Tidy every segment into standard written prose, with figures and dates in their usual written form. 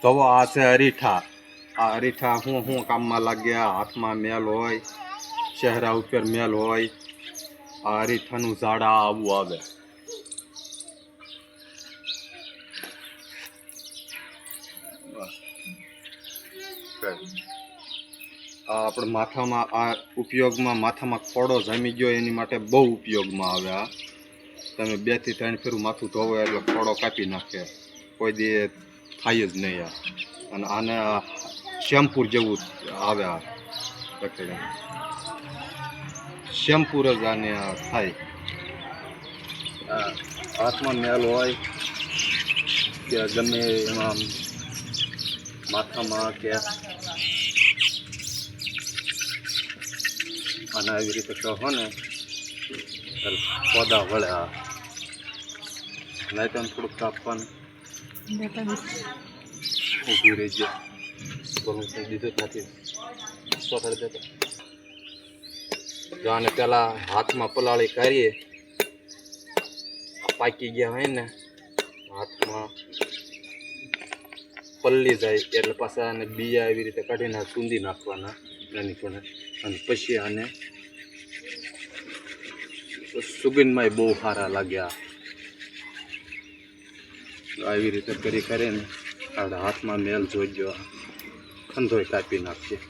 તો આ છે અરીઠા. આ અરીઠા હું કામમાં લાગ્યા. હાથમાં મેલ હોય, ચહેરા ઉપર મેલ હોય. આ અરીઠાનું ઝાડા આવું આવે. આપણે માથામાં આ ઉપયોગમાં માથામાં ખોડો જામી ગયો એની માટે બહુ ઉપયોગમાં આવે. આ તમે 2 થી 3 ફેરું માથું ધોવો એટલે ખોડો કાપી નાખે, કોઈ દી થાય જ નહીં. અને આને શેમ્પૂર જેવું આવે. આ શેમ્પૂર જ આને થાય. હાથમાં મેલ હોય કે ગમે એમાં માથામાં કે અને આવી રીતે કહો ને પોદા વળે. આ નહીં તો થોડુંક કાપવાનું ઊભી રહી જાય. દીધું નથી સોથાડી દેતો. જો આને પેલા હાથમાં પલાળી કરીએ, પાકી ગયા હોય ને હાથમાં પલ્લી જાય એટલે પાછા આને બીયા એવી રીતે કાઢીને સૂંધી નાખવાના નાની કોને. અને પછી આને સુગંધમાં બહુ સારા લાગ્યા. આવી રીતે કરીને આપણે હાથમાં મેલ જોઈજો, ખંધોય કાપી નાખીએ.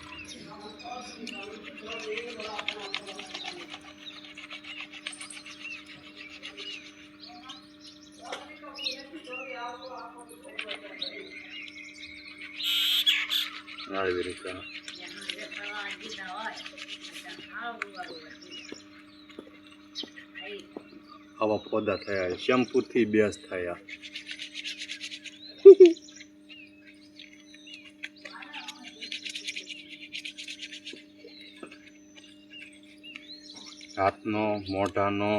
આવી રીતે આવા પોદા થયા. શેમ્પૂથી બેસ થયા. હાથનો મોઢાનો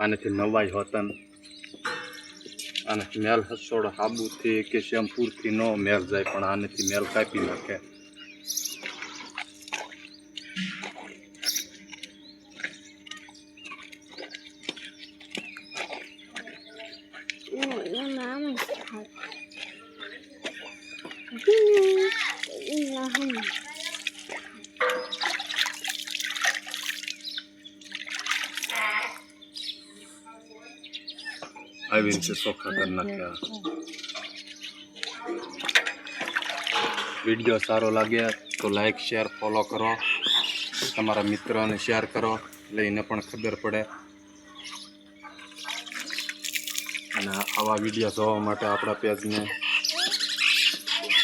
આનેથી નવાઈ હોતન. અને મેલ હસોડ સાબુથી કે શેમ્પૂથી નો મેલ જાય, પણ આનેથી મેલ કાપી નાખે. આવી રીતે ચોખ્ખા કરી નાખ્યા. વિડીયો સારો લાગે તો લાઈક શેર ફોલો કરો. તમારા મિત્રોને શેર કરો એટલે એને પણ ખબર પડે. અને આવા વિડીયો જોવા માટે આપણા પેજને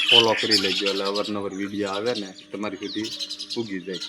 ફોલો કરી લેજો એટલે અવારનવાર વિડીયો આવે ને તમારી સુધી પૂગી જાય.